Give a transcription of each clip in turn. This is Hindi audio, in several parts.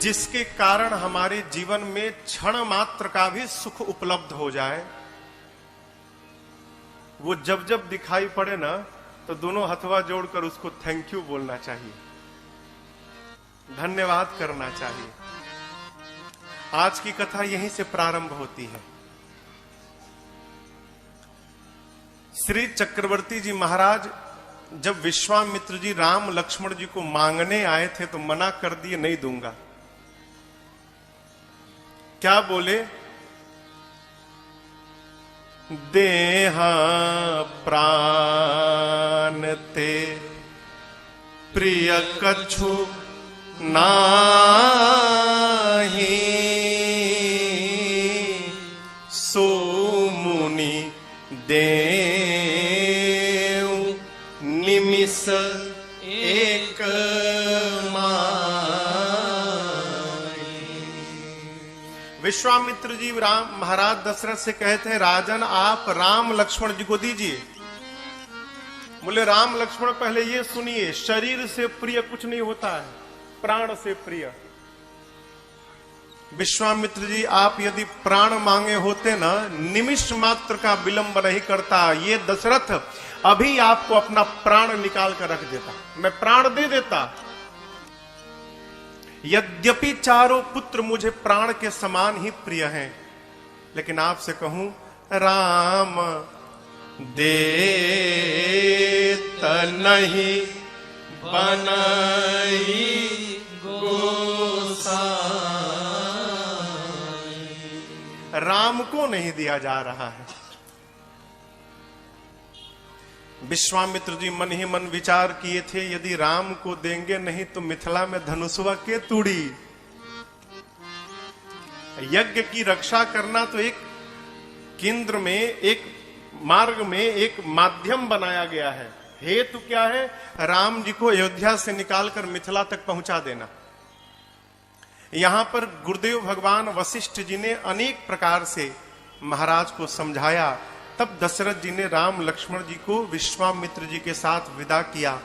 जिसके कारण हमारे जीवन में क्षण मात्र का भी सुख उपलब्ध हो जाए, वो जब जब दिखाई पड़े ना तो दोनों हथवा जोड़कर उसको थैंक यू बोलना चाहिए, धन्यवाद करना चाहिए। आज की कथा यहीं से प्रारंभ होती है। श्री चक्रवर्ती जी महाराज जब विश्वामित्र जी राम लक्ष्मण जी को मांगने आए थे तो मना कर दिए, नहीं दूंगा। क्या बोले? देहा प्राण ते प्रिय कछु नाही, सो मुनि देव निमिष एक विश्वामित्र जी राम महाराज दशरथ से कहते हैं, राजन आप राम लक्ष्मण जी को दीजिए। बोले राम लक्ष्मण पहले ये सुनिए, शरीर से प्रिय कुछ नहीं होता है, प्राण से प्रिय। विश्वामित्र जी आप यदि प्राण मांगे होते ना, निमिष मात्र का विलंब नहीं करता, ये दशरथ अभी आपको अपना प्राण निकाल कर रख देता, मैं प्राण दे देता। यद्यपि चारों पुत्र मुझे प्राण के समान ही प्रिय हैं, लेकिन आपसे कहूं राम देत नहीं बनई गोसाई। राम को नहीं दिया जा रहा है। विश्वामित्र जी मन ही मन विचार किए थे, यदि राम को देंगे नहीं तो मिथिला में धनुषवा के तूड़ी। यज्ञ की रक्षा करना तो एक केंद्र में, एक मार्ग में एक माध्यम बनाया गया है। हेतु क्या है? राम जी को अयोध्या से निकालकर मिथिला तक पहुंचा देना। यहां पर गुरुदेव भगवान वशिष्ठ जी ने अनेक प्रकार से महाराज को समझाया। तब दशरथ जी ने राम लक्ष्मण जी को विश्वामित्र जी के साथ विदा किया।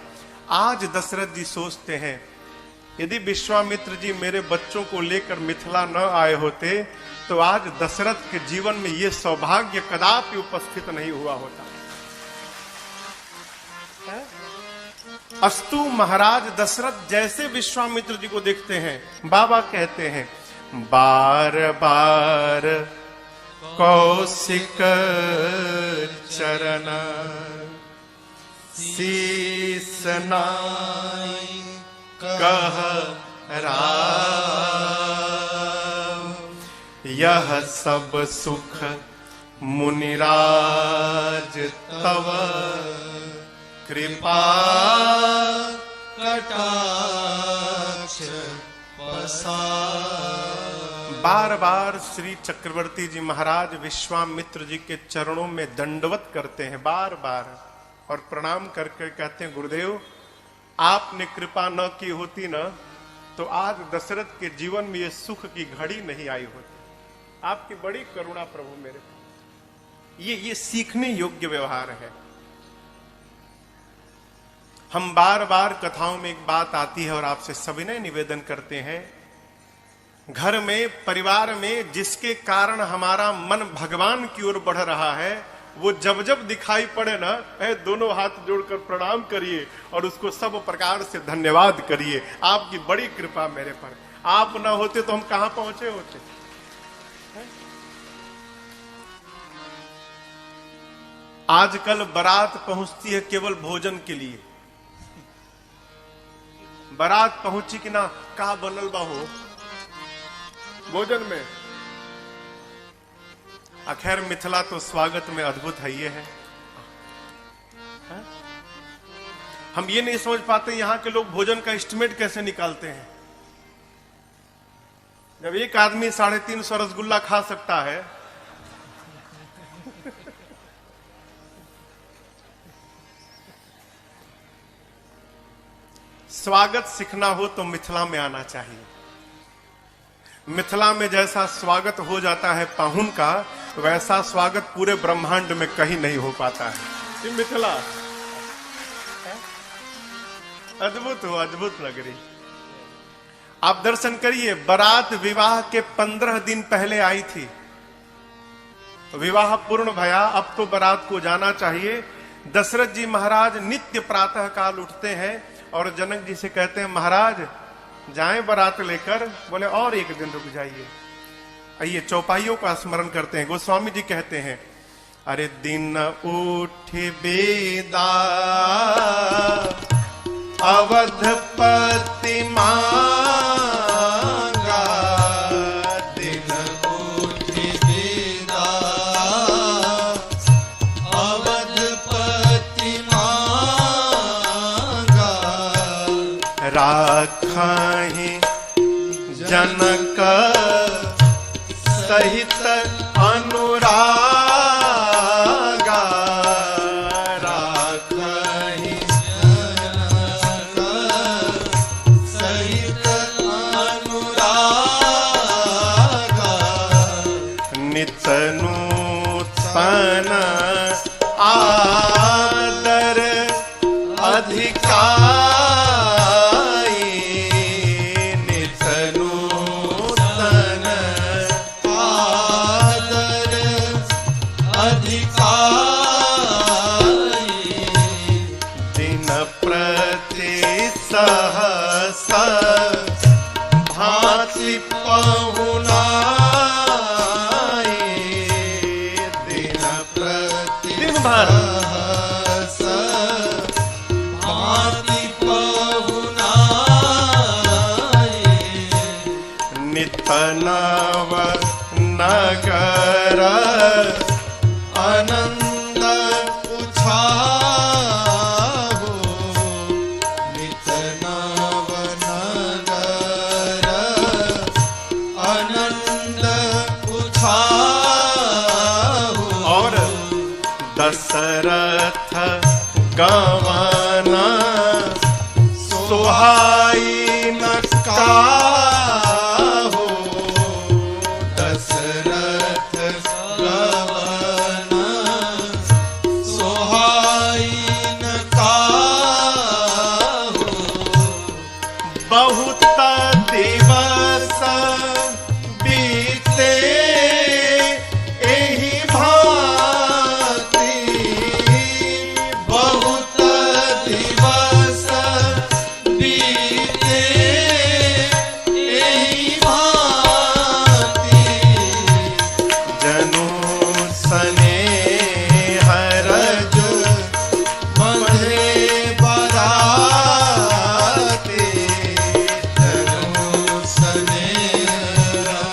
आज दशरथ जी सोचते हैं, यदि विश्वामित्र जी मेरे बच्चों को लेकर मिथिला न आए होते तो आज दशरथ के जीवन में यह सौभाग्य कदापि उपस्थित नहीं हुआ होता। अस्तु महाराज दशरथ जैसे विश्वामित्र जी को देखते हैं, बाबा कहते हैं, बार बार कौशिक चरण शीस नाई कह राम, यह सब सुख मुनिराज तव कृपा कटाक्ष पसार। बार बार श्री चक्रवर्ती जी महाराज विश्वामित्र जी के चरणों में दंडवत करते हैं, बार बार, और प्रणाम करके कहते हैं, गुरुदेव आपने कृपा न की होती ना तो आज दशरथ के जीवन में ये सुख की घड़ी नहीं आई होती। आपकी बड़ी करुणा प्रभु मेरे पर। ये सीखने योग्य व्यवहार है। हम बार बार कथाओं में एक बात आती है और आपसे सविनय निवेदन करते हैं, घर में परिवार में जिसके कारण हमारा मन भगवान की ओर बढ़ रहा है, वो जब जब दिखाई पड़े ना, दोनों हाथ जोड़कर प्रणाम करिए और उसको सब प्रकार से धन्यवाद करिए। आपकी बड़ी कृपा मेरे पर, आप ना होते तो हम कहां पहुंचे होते। आजकल बारात पहुंचती है केवल भोजन के लिए। बारात पहुंची कि ना, का बनल बाहो भोजन में। अखैर मिथिला तो स्वागत में अद्भुत है, ये है। हम ये नहीं समझ पाते यहां के लोग भोजन का एस्टिमेट कैसे निकालते हैं। जब एक आदमी 350 रसगुल्ला खा सकता है, स्वागत सीखना हो तो मिथिला में आना चाहिए। मिथिला में जैसा स्वागत हो जाता है पाहुन का, वैसा स्वागत पूरे ब्रह्मांड में कहीं नहीं हो पाता है। ये मिथिला अद्भुत हो, अद्भुत नगरी। आप दर्शन करिए, बारात विवाह के 15 दिन पहले आई थी, विवाह पूर्ण भया, अब तो बारात को जाना चाहिए। दशरथ जी महाराज नित्य प्रातः काल उठते हैं और जनक जी से कहते हैं महाराज जाएं बारात लेकर। बोले और एक दिन रुक जाइए। आइए चौपाइयों का स्मरण करते हैं। गोस्वामी जी कहते हैं, अरे दिन उठ बेदा अवधपति मांगा, दिन उठ बेदा अवधपति मांगा, राखहि जनक सहित अनुरागा, राखहि जनक सहित अनुरागा, नित नूतन आदर अधिकार, भांति पहुनाए, दिन प्रति दिन भर भांति पहुनाए, नित नव नगर आनंद उछाहो, नित नव नगर आनंद उछाहो, और दशरथ गवना सुहाई न काहो, दशरथ गवना सुहाई न काहो, बहुत दिवस बीते एहि भांति, बहुत दिवस बीते एहि भांति, जनु स्नेह रज बंधे बराते, जनु स्नेह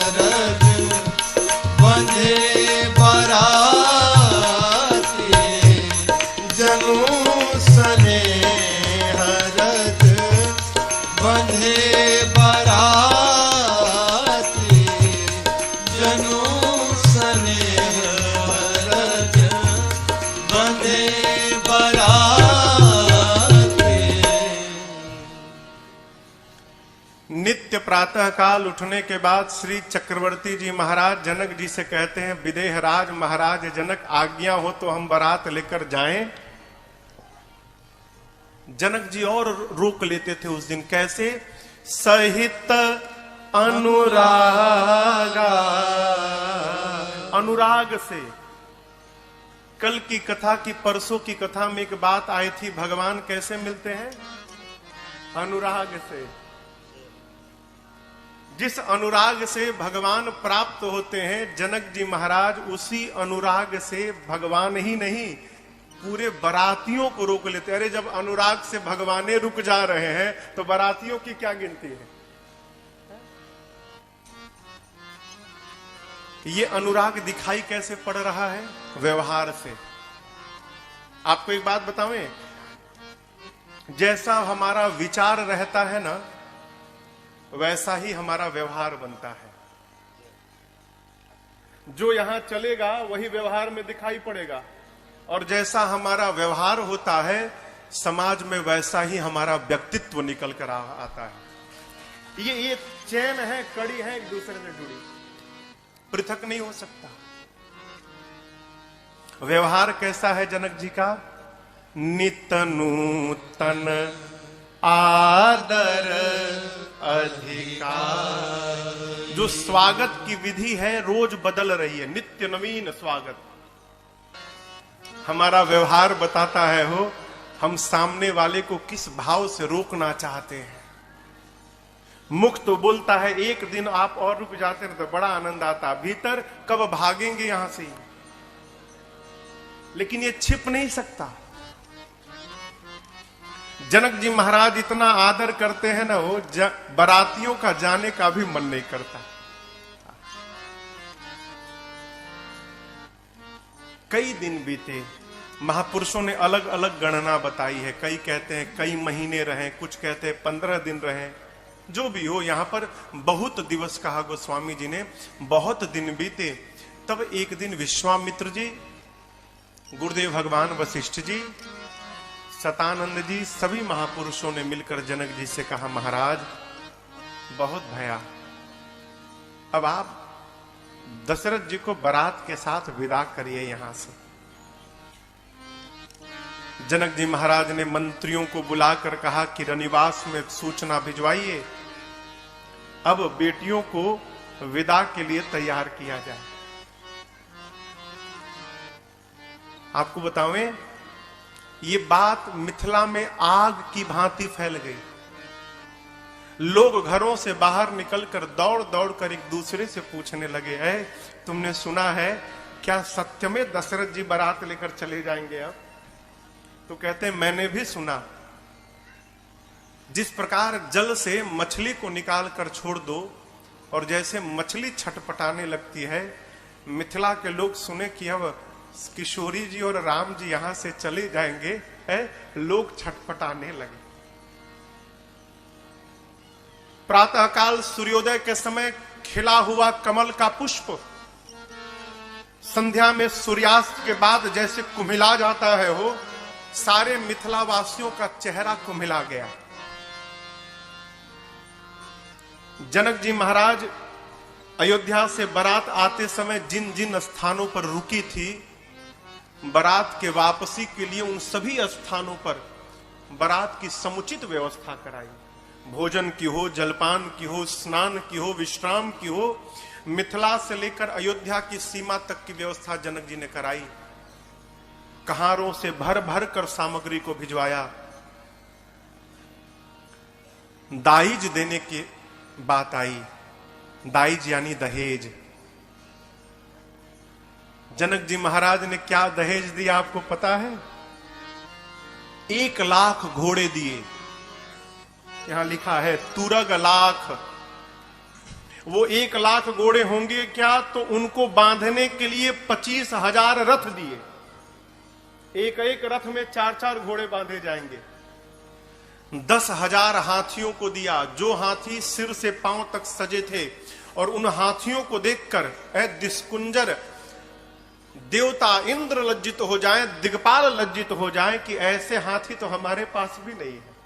रज बंधे बराते, जनु स्नेह रज बंधे बराते, जनु स्नेह रज बंधे बराते। नित्य प्रातः काल उठने के बाद श्री चक्रवर्ती जी महाराज जनक जी से कहते हैं, विदेह राज महाराज जनक आज्ञा हो तो हम बारात लेकर जाएं। जनक जी और रोक लेते थे उस दिन, कैसे? सहित अनुरागा, अनुराग से। कल की कथा की, परसों की कथा में एक बात आई थी, भगवान कैसे मिलते हैं? अनुराग से। जिस अनुराग से भगवान प्राप्त होते हैं, जनक जी महाराज उसी अनुराग से भगवान ही नहीं पूरे बरातियों को रोक लेते। अरे जब अनुराग से भगवाने रुक जा रहे हैं तो बरातियों की क्या गिनती है? ये अनुराग दिखाई कैसे पड़ रहा है? व्यवहार से। आपको एक बात बतावें, जैसा हमारा विचार रहता है ना, वैसा ही हमारा व्यवहार बनता है। जो यहां चलेगा वही व्यवहार में दिखाई पड़ेगा, और जैसा हमारा व्यवहार होता है समाज में, वैसा ही हमारा व्यक्तित्व निकल कर आता है। ये चैन है, कड़ी है, एक दूसरे से जुड़ी, पृथक नहीं हो सकता। व्यवहार कैसा है जनक जी का? नित नूतन आदर अधिकार। जो स्वागत की विधि है रोज बदल रही है, नित्य नवीन स्वागत। हमारा व्यवहार बताता है हो हम सामने वाले को किस भाव से रोकना चाहते हैं। मुख तो बोलता है एक दिन आप और रुक जाते हैं तो बड़ा आनंद आता, भीतर कब भागेंगे यहां से, लेकिन ये छिप नहीं सकता। जनक जी महाराज इतना आदर करते हैं ना, वो बारातियों का जाने का भी मन नहीं करता। कई दिन बीते, महापुरुषों ने अलग अलग गणना बताई है। कई कहते हैं कई महीने रहे, कुछ कहते हैं 15 दिन रहे। जो भी हो, यहां पर बहुत दिवस कहा गोस्वामी जी ने, बहुत दिन बीते। तब एक दिन विश्वामित्र जी, गुरुदेव भगवान वशिष्ठ जी, सतानंद जी, सभी महापुरुषों ने मिलकर जनक जी से कहा, महाराज बहुत भया, अब आप दशरथ जी को बारात के साथ विदा करिए यहां से। जनक जी महाराज ने मंत्रियों को बुलाकर कहा कि रनिवास में सूचना भिजवाइए, अब बेटियों को विदा के लिए तैयार किया जाए। आपको बतावें, ये बात मिथिला में आग की भांति फैल गई। लोग घरों से बाहर निकलकर दौड़ दौड़ कर एक दूसरे से पूछने लगे, है तुमने सुना है क्या सत्य में दशरथ जी बारात लेकर चले जाएंगे अब? तो कहते हैं मैंने भी सुना। जिस प्रकार जल से मछली को निकाल कर छोड़ दो और जैसे मछली छटपटाने लगती है, मिथिला के लोग सुने कि अब किशोरी जी और राम जी यहां से चले जाएंगे, है, लोग छटपटाने लगे। प्रातःकाल सूर्योदय के समय खिला हुआ कमल का पुष्प संध्या में सूर्यास्त के बाद जैसे कुम्हिला जाता है, हो सारे मिथिला वासियों का चेहरा कुम्हिला गया। जनक जी महाराज अयोध्या से बारात आते समय जिन जिन स्थानों पर रुकी थी, बारात के वापसी के लिए उन सभी स्थानों पर बारात की समुचित व्यवस्था कराई। भोजन की हो, जलपान की हो, स्नान की हो, विश्राम की हो, मिथिला से लेकर अयोध्या की सीमा तक की व्यवस्था जनक जी ने कराई। कहारों से भर भर कर सामग्री को भिजवाया। दाइज देने की बात आई। दाइज यानी दहेज। जनक जी महाराज ने क्या दहेज दिया आपको पता है? 1 लाख घोड़े दिए। यहां लिखा है तुरग लाख। वो 1 लाख घोड़े होंगे क्या, तो उनको बांधने के लिए 25,000 रथ दिए। एक एक रथ में 4-4 घोड़े बांधे जाएंगे। 10,000 हाथियों को दिया, जो हाथी सिर से पांव तक सजे थे। और उन हाथियों को देखकर दिशकुंजर देवता इंद्र लज्जित हो जाए, दिग्पाल लज्जित हो जाए कि ऐसे हाथी तो हमारे पास भी नहीं है।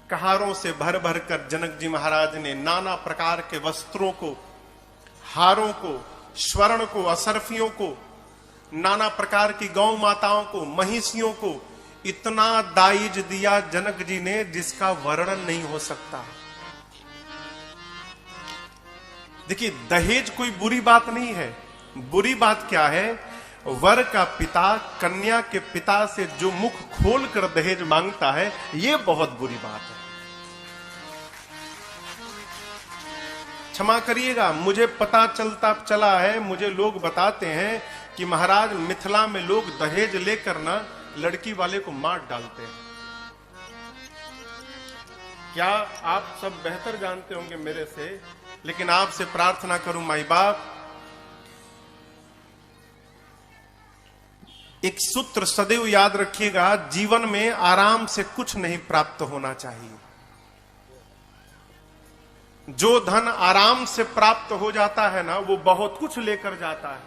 कहारों से भर भर कर जनक जी महाराज ने नाना प्रकार के वस्त्रों को, हारों को, स्वर्ण को, असरफियों को, नाना प्रकार की गौ माताओं को, महिषियों को इतना दाइज दिया जनक जी ने जिसका वर्णन नहीं हो सकता। देखिए, दहेज कोई बुरी बात नहीं है। बुरी बात क्या है? वर का पिता कन्या के पिता से जो मुख खोल कर दहेज मांगता है, यह बहुत बुरी बात है। क्षमा करिएगा, मुझे पता चला है, मुझे लोग बताते हैं कि महाराज मिथिला में लोग दहेज लेकर ना लड़की वाले को मार डालते हैं। क्या आप सब बेहतर जानते होंगे मेरे से, लेकिन आपसे प्रार्थना करूं माई बाप, एक सूत्र सदैव याद रखिएगा, जीवन में आराम से कुछ नहीं प्राप्त होना चाहिए। जो धन आराम से प्राप्त हो जाता है ना, वो बहुत कुछ लेकर जाता है।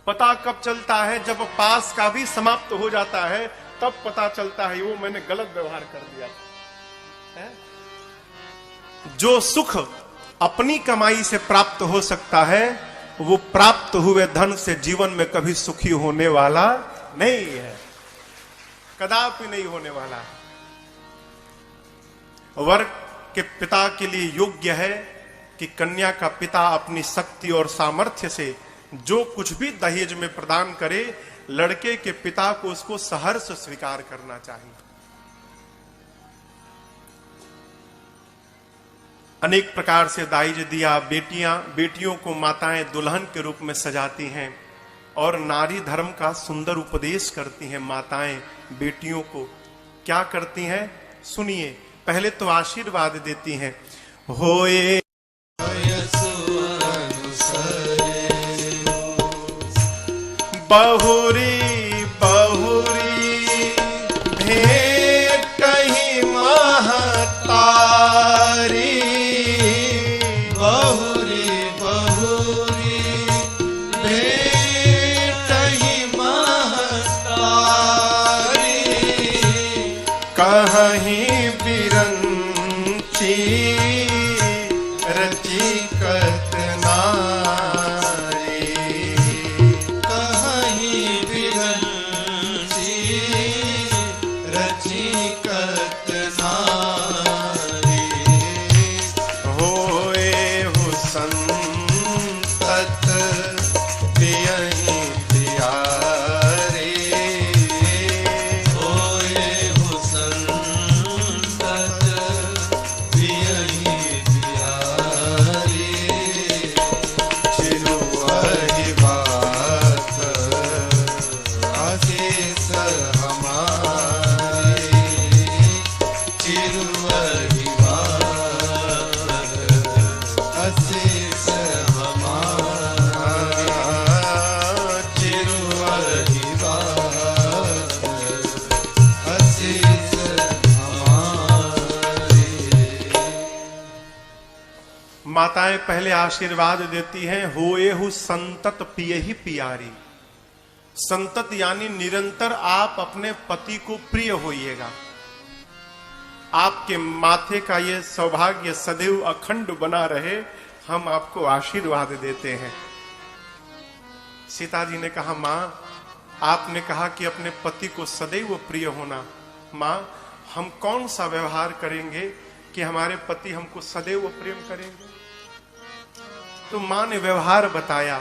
पता कब चलता है? जब पास का भी समाप्त हो जाता है, तब पता चलता है वो मैंने गलत व्यवहार कर दिया है। जो सुख अपनी कमाई से प्राप्त हो सकता है, वो प्राप्त हुए धन से जीवन में कभी सुखी होने वाला नहीं है, कदापि नहीं होने वाला है। वर के पिता के लिए योग्य है कि कन्या का पिता अपनी शक्ति और सामर्थ्य से जो कुछ भी दहेज में प्रदान करे, लड़के के पिता को उसको सहर्ष स्वीकार करना चाहिए। अनेक प्रकार से दाइज दिया। बेटियों को माताएं दुल्हन के रूप में सजाती हैं और नारी धर्म का सुंदर उपदेश करती हैं। माताएं बेटियों को क्या करती हैं, सुनिए। पहले तो आशीर्वाद देती हैं, होए बहुरी बहुरी भेंट कहीं महतारी, बहुरी बहुरी भेंट कहीं महतारी, कहीं बिरंची रची कतना माताएं पहले आशीर्वाद देती हैं, होए हु संतत पिए ही पियारी। संतत यानी निरंतर आप अपने पति को प्रिय होइएगा। आपके माथे का ये सौभाग्य सदैव अखंड बना रहे, हम आपको आशीर्वाद देते हैं। सीता जी ने कहा, मां आपने कहा कि अपने पति को सदैव प्रिय होना, मां हम कौन सा व्यवहार करेंगे कि हमारे पति हमको सदैव प्रेम करेंगे? तो मां ने व्यवहार बताया,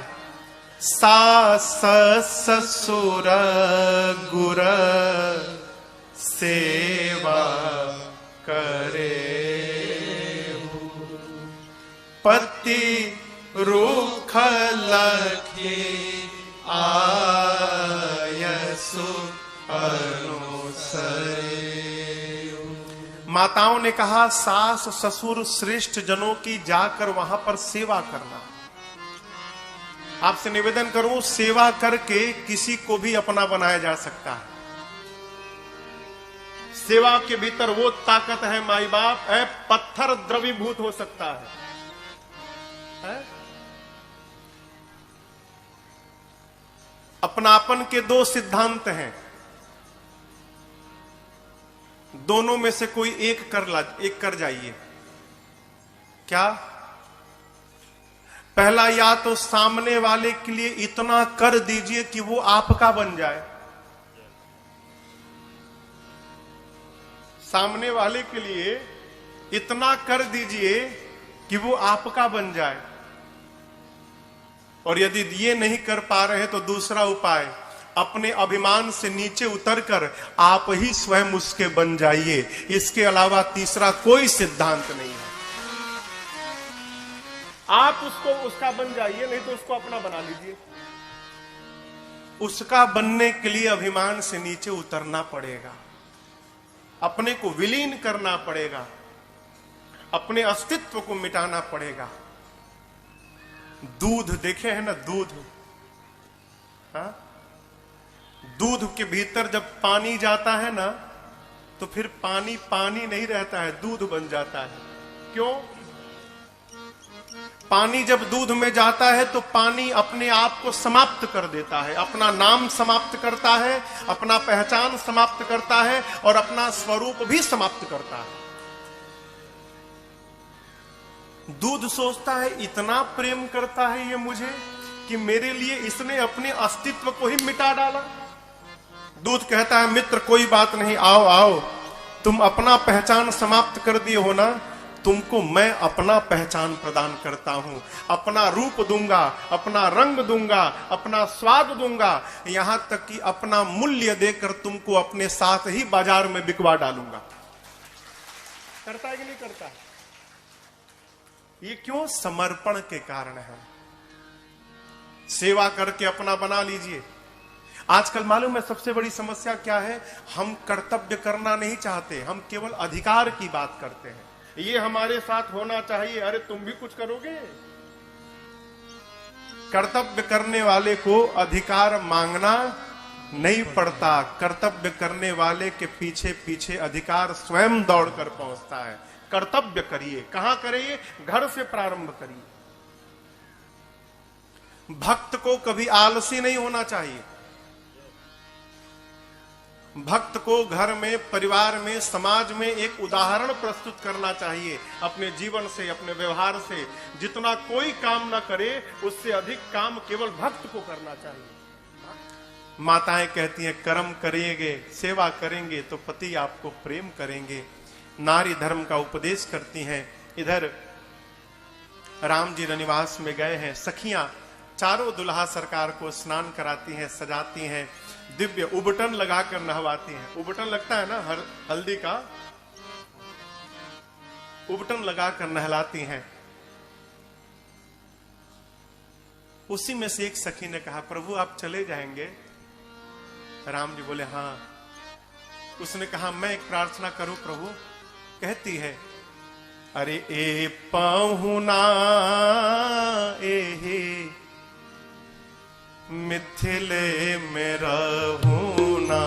सास ससुर गुर सेवा करे, पति रूख लखी आयसु अनुसरे। माताओं ने कहा, सास ससुर श्रेष्ठ जनों की जाकर वहां पर सेवा करना। आपसे निवेदन करूं, सेवा करके किसी को भी अपना बनाया जा सकता है। सेवा के भीतर वो ताकत है माई बाप, पत्थर द्रवीभूत हो सकता है? अपनापन के दो सिद्धांत हैं, दोनों में से कोई एक कर जाइए। क्या? पहला, या तो सामने वाले के लिए इतना कर दीजिए कि वो आपका बन जाए। सामने वाले के लिए इतना कर दीजिए कि वो आपका बन जाए। और यदि ये नहीं कर पा रहे तो दूसरा उपाय, अपने अभिमान से नीचे उतरकर आप ही स्वयं उसके बन जाइए। इसके अलावा तीसरा कोई सिद्धांत नहीं है। आप उसका बन जाइए, नहीं तो उसको अपना बना लीजिए। उसका बनने के लिए अभिमान से नीचे उतरना पड़ेगा, अपने को विलीन करना पड़ेगा, अपने अस्तित्व को मिटाना पड़ेगा। दूध देखे हैं ना, दूध, हाँ? दूध के भीतर जब पानी जाता है ना, तो फिर पानी पानी नहीं रहता है, दूध बन जाता है। क्यों? पानी जब दूध में जाता है तो पानी अपने आप को समाप्त कर देता है, अपना नाम समाप्त करता है, अपना पहचान समाप्त करता है और अपना स्वरूप भी समाप्त करता है। दूध सोचता है इतना प्रेम करता है ये मुझे कि मेरे लिए इसने अपने अस्तित्व को ही मिटा डाला। दूध कहता है, मित्र कोई बात नहीं, आओ आओ, तुम अपना पहचान समाप्त कर दिए हो ना, तुमको मैं अपना पहचान प्रदान करता हूं, अपना रूप दूंगा, अपना रंग दूंगा, अपना स्वाद दूंगा, यहां तक कि अपना मूल्य देकर तुमको अपने साथ ही बाजार में बिकवा डालूंगा। करता है कि नहीं करता? ये क्यों? समर्पण के कारण है। सेवा करके अपना बना लीजिए। आजकल मालूम है सबसे बड़ी समस्या क्या है? हम कर्तव्य करना नहीं चाहते, हम केवल अधिकार की बात करते हैं। ये हमारे साथ होना चाहिए, अरे तुम भी कुछ करोगे? कर्तव्य करने वाले को अधिकार मांगना नहीं पड़ता, कर्तव्य करने वाले के पीछे पीछे अधिकार स्वयं दौड़कर पहुंचता है। कर्तव्य करिए। कहां करिए? घर से प्रारंभ करिए। भक्त को कभी आलसी नहीं होना चाहिए। भक्त को घर में, परिवार में, समाज में एक उदाहरण प्रस्तुत करना चाहिए। अपने जीवन से, अपने व्यवहार से जितना कोई काम ना करे, उससे अधिक काम केवल भक्त को करना चाहिए। माताएं कहती हैं कर्म करेंगे, सेवा करेंगे तो पति आपको प्रेम करेंगे। नारी धर्म का उपदेश करती हैं। इधर राम जी रनिवास में गए हैं, सखियां चारों दुल्हा सरकार को स्नान कराती हैं, सजाती हैं, दिव्य उबटन लगाकर नहवाती हैं। उबटन लगता है ना हल्दी का, उबटन लगाकर नहलाती हैं। उसी में से एक सखी ने कहा, प्रभु आप चले जाएंगे? राम जी बोले हाँ। उसने कहा मैं एक प्रार्थना करूं प्रभु? कहती है, अरे ए पाहुना ए मिथिले में रहूं ना,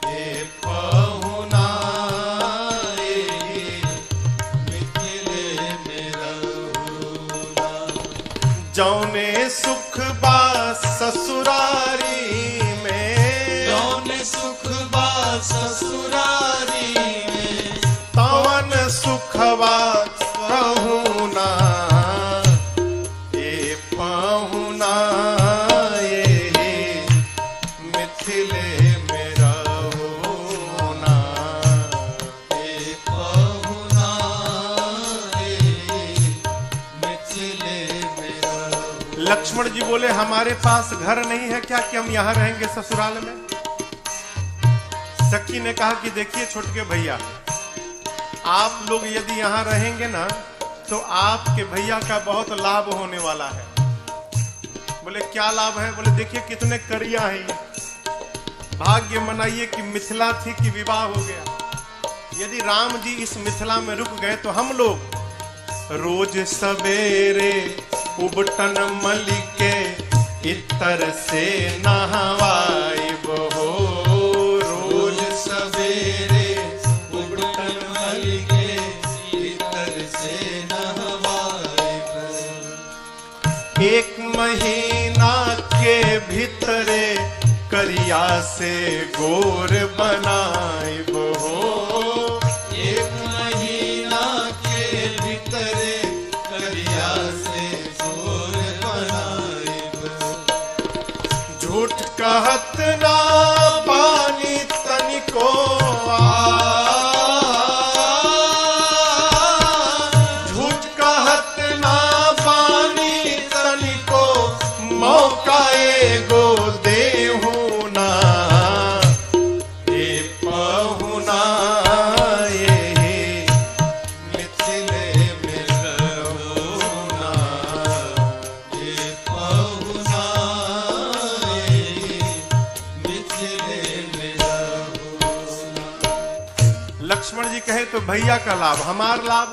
ए पाहुना ए मिथिले में रहूं ना, जौने सुख बा ससुरारी में, जौने सुख बा ससुरारी में, तवन सुखवा कहूं ना, ए पाहुना ए मिथिले में रहूं ना, ए पाहुना ए मिथिले में रहूं। लक्ष्मण जी बोले हमारे पास घर नहीं है क्या कि हम यहां रहेंगे ससुराल में? सखी ने कहा कि देखिए छोटके भैया, आप लोग यदि यहां रहेंगे ना तो आपके भैया का बहुत लाभ होने वाला है। बोले क्या लाभ है? बोले देखिए कितने करिया हैं, भाग्य मनाइए कि मिथिला थी कि विवाह हो गया। यदि राम जी इस मिथिला में रुक गए तो हम लोग रोज सवेरे उबटन मलिके इतर से नहवाई बहो, रोज सवेरे उबटन मलिके इतर से नहवाई बहो, एक महीना के भीतरे करिया से गोर बनाई बहो, एक महीना के भीतरे करिया से गोर बनाई बहो, झूठ कहत ना पानी तनिको झूठ कहत ना पानी तनिको, मौका एगो देहू ना, ए पहुना ए मिथिले में रहूं ना, ए पहुना ए मिथिले में रहूं ना। लक्ष्मण जी कहे तो भैया का लाभ, हमार लाभ,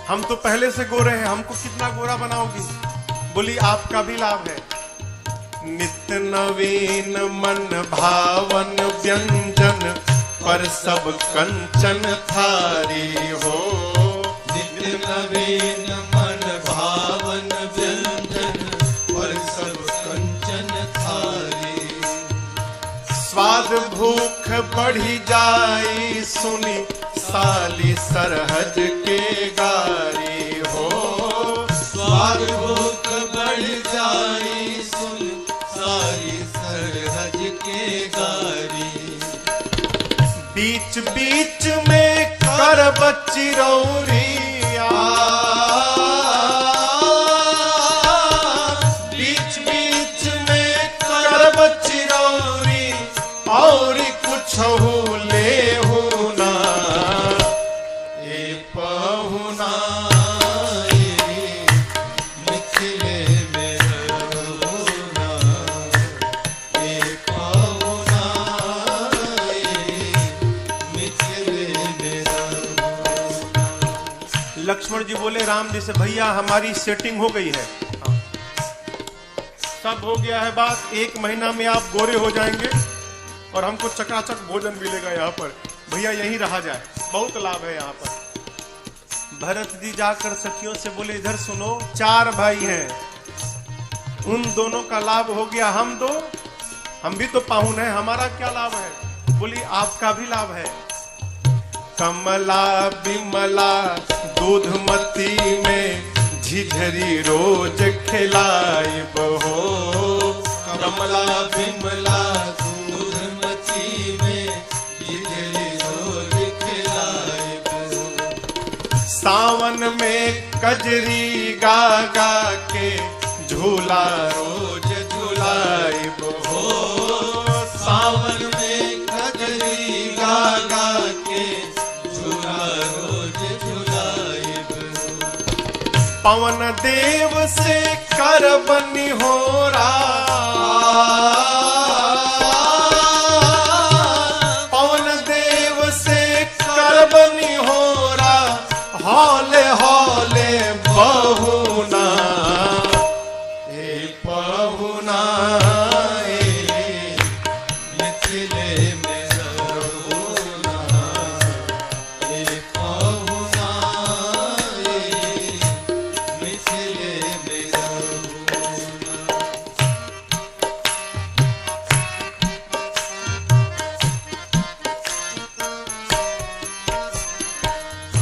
हम तो पहले से गोरे हैं, हमको कितना गोरा बनाओगी? बोली आपका भी लाभ है। नित्य नवीन मन भावन व्यंजन पर सब कंचन थारी हो, नित्य नवीन मन भावन व्यंजन पर सब कंचन थारी, स्वाद भूख बढ़ी जाई सुनी साली सरहज के गारी हो, स्वाद भूख बढ़ जाई सुन साली सरहज के गारी, चिरौरिया, बीच बीच में करब चिरौरी, और कुछ ले होना ए पहुना, मिथिले में रहुना ए पहुना, मिथिले में रहुना। लक्ष्मण जी बोले राम जी से, भैया हमारी सेटिंग हो गई है, सब हो गया है बात, 1 महीना में आप गोरे हो जाएंगे और हमको चकाचक भोजन मिलेगा यहाँ पर, भैया यहीं रहा जाए, बहुत लाभ है यहाँ पर। भरत जी जाकर सखियों से बोले इधर सुनो, 4 भाई हैं, उन दोनों का लाभ हो गया, हम भी तो पाहुन है, हमारा क्या लाभ है? बोली आपका भी लाभ है। कमला बिमला दूधमती में झिझरी रोज खिलाई बहो, कमला बिमला दूधमती में झिझरी रोज खिलाई बहो, सावन में कजरी गा गा के झूला रोज झूलाई बहो, सावन में कजरी गा गा के झूला रोज झूलाई बहो, पवन देव से कर बनी हो रहा, पवन देव से कर बनी हो रहा, हौले हौले बहुना ए पहुना, मिथिले में रहुना ए पहुना, मिथिले में रहुना।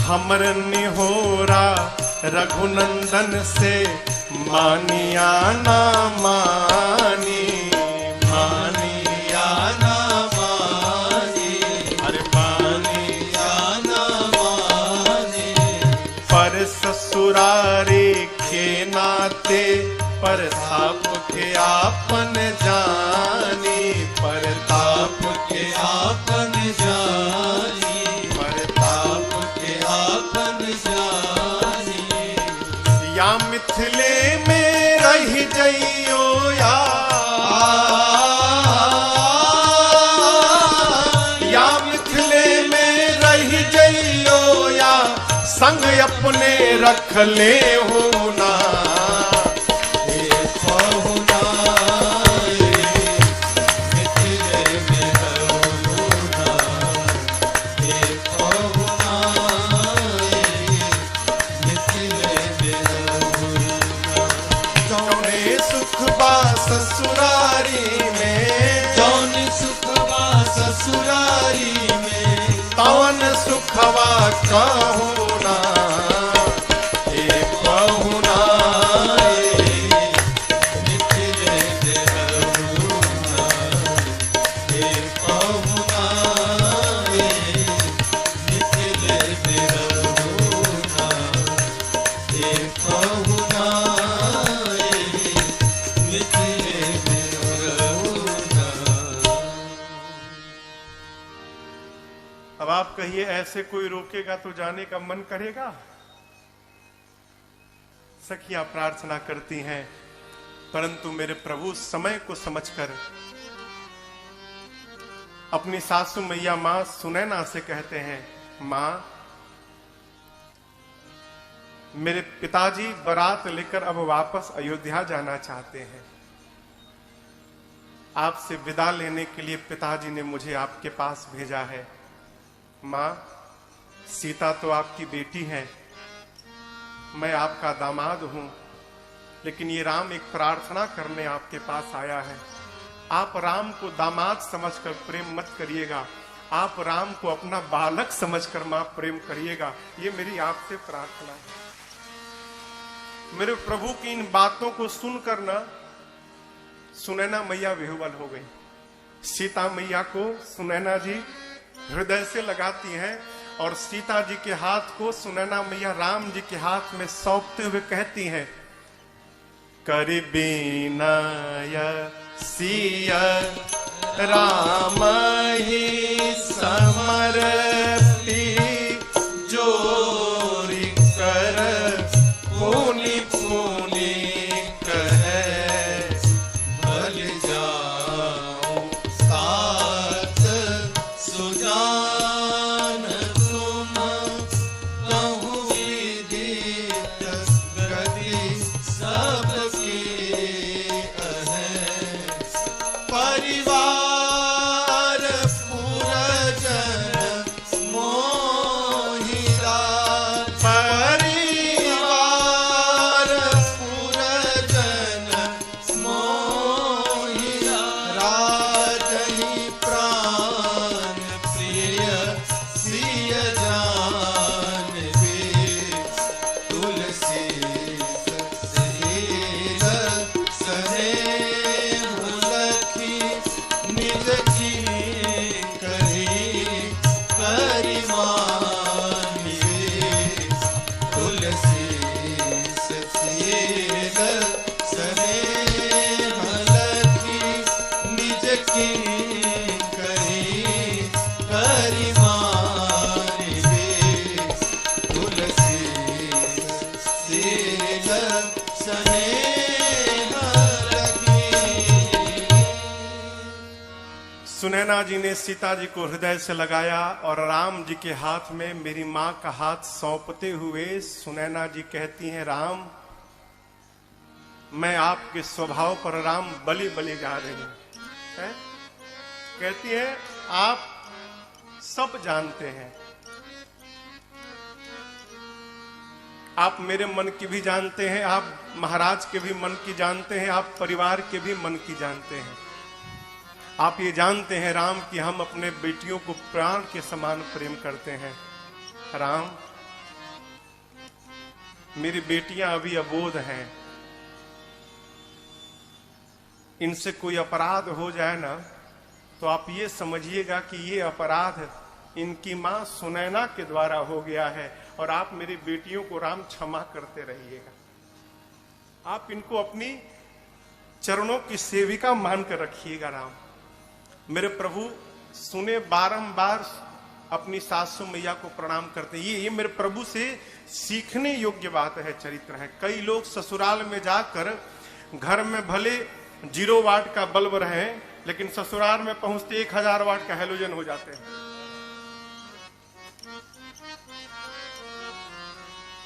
हमर निहोरा रघुनंदन से मानिया ना मानी, मानिया ना मानी, अरे मानिया ना मानी, पर ससुरारी के नाते परताप के आपन जानी, परताप के आपन जानी, परताप के आपन जानी, या मिथिले में रह जइयो या मिथिले में रह जइयो, या संग अपने रख ले होना ए पहुना, मिथिले में रहुना ए पहुना, मिथिले में रहुना। जौने सुख बा ससुरारी में, जौने सुख बा ससुरारी में, तवन सुखवा कहूना ए पहुना, मिथिले में रहुना ए पहुना, मिथिले में रहुना ए पहुना, मिथिले में रहुना। अब आप कहिए ऐसे कोई रोकेगा तो जाने का मन करेगा? सखियां प्रार्थना करती हैं, परंतु मेरे प्रभु समय को समझकर अपनी सासू मैया मां सुनैना से कहते हैं, मां मेरे पिताजी बारात लेकर अब वापस अयोध्या जाना चाहते हैं, आपसे विदा लेने के लिए पिताजी ने मुझे आपके पास भेजा है। मां सीता तो आपकी बेटी है, मैं आपका दामाद हूं, लेकिन ये राम एक प्रार्थना करने आपके पास आया है। आप राम को दामाद समझकर प्रेम मत करिएगा, आप राम को अपना बालक समझकर मां प्रेम करिएगा, ये मेरी आपसे प्रार्थना है। मेरे प्रभु की इन बातों को सुनकर ना सुनैना मैया विह्वल हो गई। सीता मैया को सुनैना जी हृदय से लगाती हैं और सीता जी के हाथ को सुनैना मैया राम जी के हाथ में सौंपते हुए कहती हैं, करि बीनय सिय राम ही समर्पी, जोरि कर पुनि पुनि कहे, भल जाऊं तात सुजान तुम, कहूं विदित गति सबकी कहे, परिवार सुनैना जी ने सीता जी को हृदय से लगाया और राम जी के हाथ में मेरी मां का हाथ सौंपते हुए सुनैना जी कहती हैं, राम मैं आपके स्वभाव पर राम बलि बलि जा रही हूं। कहती है, आप सब जानते हैं, आप मेरे मन की भी जानते हैं, आप महाराज के भी मन की जानते हैं, आप परिवार के भी मन की जानते हैं। आप ये जानते हैं राम कि हम अपने बेटियों को प्राण के समान प्रेम करते हैं। राम, मेरी बेटियां अभी अबोध हैं, इनसे कोई अपराध हो जाए ना तो आप ये समझिएगा कि ये अपराध इनकी मां सुनैना के द्वारा हो गया है और आप मेरी बेटियों को राम क्षमा करते रहिएगा। आप इनको अपनी चरणों की सेविका मानकर रखिएगा। राम, मेरे प्रभु सुने बारंबार अपनी सासू मैया को प्रणाम करते। ये मेरे प्रभु से सीखने योग्य बात है, चरित्र है। कई लोग ससुराल में जाकर घर में भले 0 वाट का बल्ब रहे, लेकिन ससुराल में पहुंचते 1000 वाट का हेलोजन हो जाते हैं।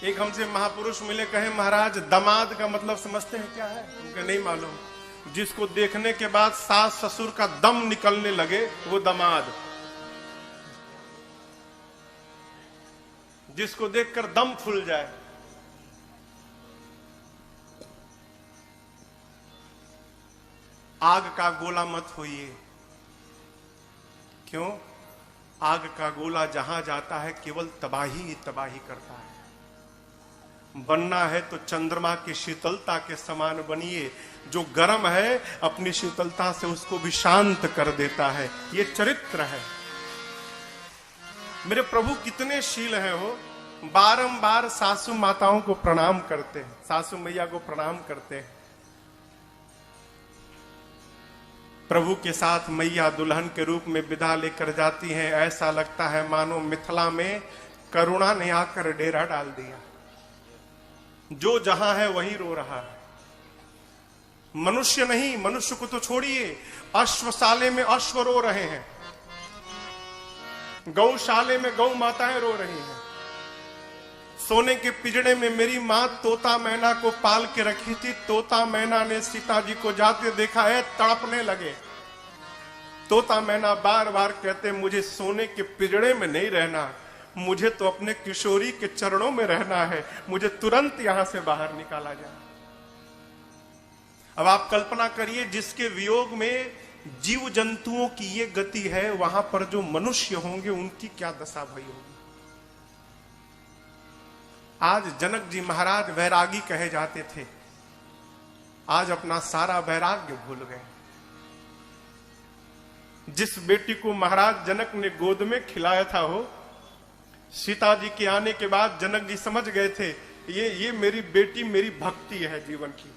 एक हमसे महापुरुष मिले, कहे महाराज दामाद का मतलब समझते हैं क्या है? उनके नहीं मालूम। जिसको देखने के बाद सास ससुर का दम निकलने लगे वो दामाद, जिसको देखकर दम फूल जाए। आग का गोला मत होइए। क्यों? आग का गोला जहां जाता है केवल तबाही ही तबाही करता है। बनना है तो चंद्रमा की शीतलता के समान बनिए। जो गर्म है अपनी शीतलता से उसको भी शांत कर देता है। ये चरित्र है। मेरे प्रभु कितने शील हैं। वो बारंबार सासू माताओं को प्रणाम करते हैं, सासू मैया को प्रणाम करते हैं। प्रभु के साथ मैया दुल्हन के रूप में विदा लेकर जाती हैं। ऐसा लगता है मानो मिथिला में करुणा ने आकर डेरा डाल दिया। जो जहां है वहीं रो रहा है। मनुष्य नहीं, मनुष्य को तो छोड़िए, अश्वशाले में अश्व रो रहे हैं, गौशाले में गौ माताएं रो रही हैं। सोने के पिंजड़े में मेरी मां तोता मैना को पाल के रखी थी। तोता मैना ने सीता जी को जाते देखा है, तड़पने लगे। तोता मैना बार बार कहते, मुझे सोने के पिंजड़े में नहीं रहना, मुझे तो अपने किशोरी के चरणों में रहना है, मुझे तुरंत यहां से बाहर निकाला जाए। अब आप कल्पना करिए, जिसके वियोग में जीव जंतुओं की ये गति है, वहां पर जो मनुष्य होंगे उनकी क्या दशा भई होगी। आज जनक जी महाराज वैरागी कहे जाते थे, आज अपना सारा वैराग्य भूल गए। जिस बेटी को महाराज जनक ने गोद में खिलाया था, हो सीता जी के आने के बाद जनक जी समझ गए थे ये मेरी बेटी मेरी भक्ति है जीवन की,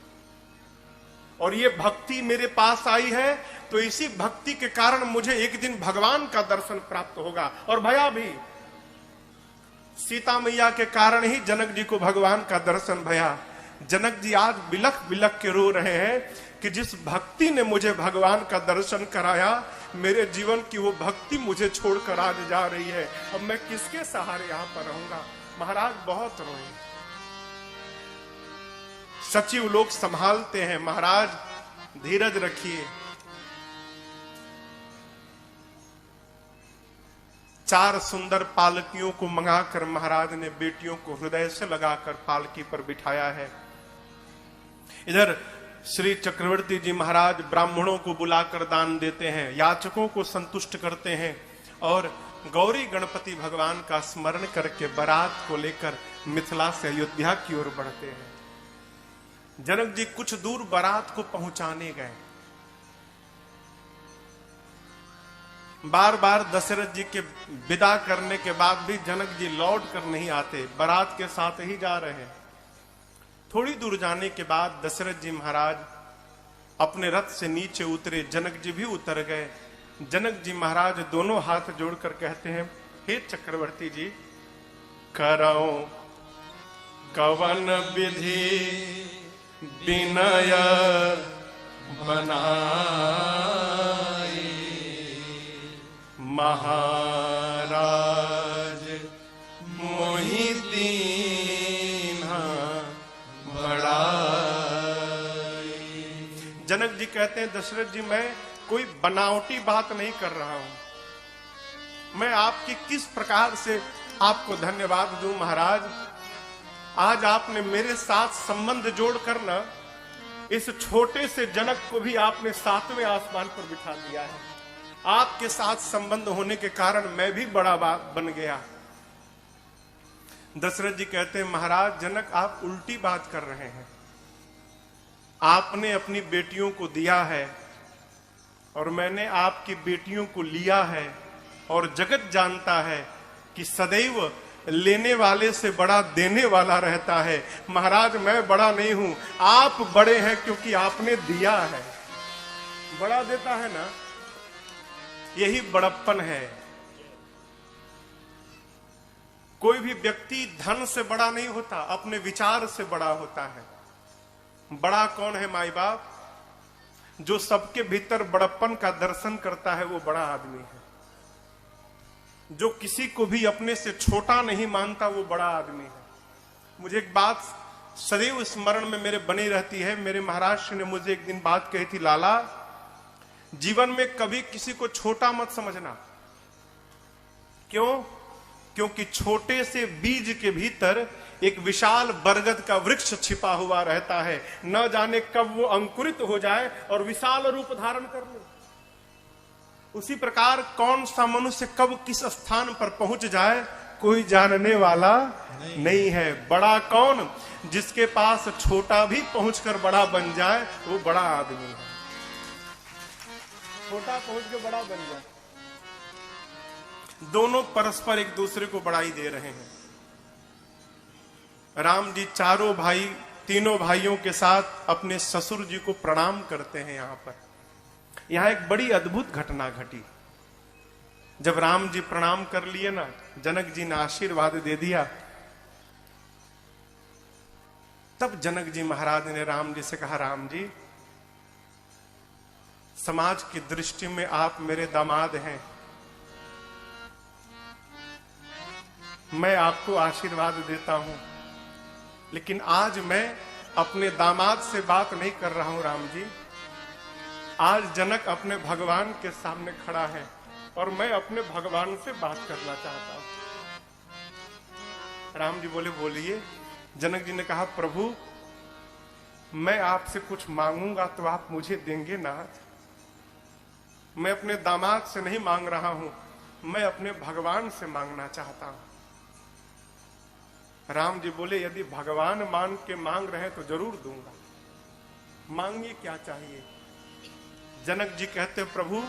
और ये भक्ति मेरे पास आई है तो इसी भक्ति के कारण मुझे एक दिन भगवान का दर्शन प्राप्त होगा। और भया भी, सीता मैया के कारण ही जनक जी को भगवान का दर्शन भया। जनक जी आज बिलख बिलख के रो रहे हैं कि जिस भक्ति ने मुझे भगवान का दर्शन कराया, मेरे जीवन की वो भक्ति मुझे छोड़कर आज जा रही है, अब मैं किसके सहारे यहां पर रहूंगा। महाराज बहुत रोए। सचिव लोग संभालते हैं, महाराज धीरज रखिए। 4 सुंदर पालकियों को मंगाकर महाराज ने बेटियों को हृदय से लगाकर पालकी पर बिठाया है। इधर श्री चक्रवर्ती जी महाराज ब्राह्मणों को बुलाकर दान देते हैं, याचकों को संतुष्ट करते हैं और गौरी गणपति भगवान का स्मरण करके बारात को लेकर मिथिला से अयोध्या की ओर बढ़ते हैं। जनक जी कुछ दूर बारात को पहुंचाने गए। बार बार दशरथ जी के विदा करने के बाद भी जनक जी लौट कर नहीं आते, बारात के साथ ही जा रहे हैं। थोड़ी दूर जाने के बाद दशरथ जी महाराज अपने रथ से नीचे उतरे, जनक जी भी उतर गए। जनक जी महाराज दोनों हाथ जोड़कर कहते हैं, हे चक्रवर्ती जी, करौ कवन विधि विनय बनाई, महाराज मोहि दीन्हा बड़ाई। जनक जी कहते हैं, दशरथ जी मैं कोई बनावटी बात नहीं कर रहा हूं, मैं आपकी किस प्रकार से आपको धन्यवाद दूं महाराज। आज आपने मेरे साथ संबंध जोड़कर ना इस छोटे से जनक को भी आपने 7वें आसमान पर बिठा दिया है। आपके साथ संबंध होने के कारण मैं भी बड़ा बन गया। दशरथ जी कहते हैं, महाराज जनक आप उल्टी बात कर रहे हैं। आपने अपनी बेटियों को दिया है और मैंने आपकी बेटियों को लिया है, और जगत जानता है कि सदैव लेने वाले से बड़ा देने वाला रहता है। महाराज मैं बड़ा नहीं हूं, आप बड़े हैं क्योंकि आपने दिया है। बड़ा देता है ना, यही बड़प्पन है। कोई भी व्यक्ति धन से बड़ा नहीं होता, अपने विचार से बड़ा होता है। बड़ा कौन है माई बाप? जो सबके भीतर बड़प्पन का दर्शन करता है वो बड़ा आदमी है। जो किसी को भी अपने से छोटा नहीं मानता वो बड़ा आदमी है। मुझे एक बात सदैव स्मरण में मेरे बनी रहती है। मेरे महाराज श्री ने मुझे एक दिन बात कही थी, लाला जीवन में कभी किसी को छोटा मत समझना। क्यों? क्योंकि छोटे से बीज के भीतर एक विशाल बरगद का वृक्ष छिपा हुआ रहता है। न जाने कब वो अंकुरित हो जाए और विशाल रूप धारण कर ले। उसी प्रकार कौन सा मनुष्य कब किस स्थान पर पहुंच जाए कोई जानने वाला नहीं है। बड़ा कौन? जिसके पास छोटा भी पहुंचकर बड़ा बन जाए वो बड़ा आदमी है। छोटा पहुंच के बड़ा बन जाए। दोनों परस्पर एक दूसरे को बड़ाई दे रहे हैं। राम जी तीनों भाइयों के साथ अपने ससुर जी को प्रणाम करते हैं। यहां एक बड़ी अद्भुत घटना घटी। जब राम जी प्रणाम कर लिए ना, जनक जी ने आशीर्वाद दे दिया, तब जनक जी महाराज ने राम जी से कहा, राम जी समाज की दृष्टि में आप मेरे दामाद हैं, मैं आपको आशीर्वाद देता हूं, लेकिन आज मैं अपने दामाद से बात नहीं कर रहा हूं राम जी। आज जनक अपने भगवान के सामने खड़ा है और मैं अपने भगवान से बात करना चाहता हूं। राम जी बोले, बोलिए। जनक जी ने कहा, प्रभु मैं आपसे कुछ मांगूंगा तो आप मुझे देंगे नाथ? मैं अपने दामाद से नहीं मांग रहा हूं, मैं अपने भगवान से मांगना चाहता हूं। राम जी बोले, यदि भगवान मान के मांग रहे हैं तो जरूर दूंगा, मांगिए क्या चाहिए। जनक जी कहते, प्रभु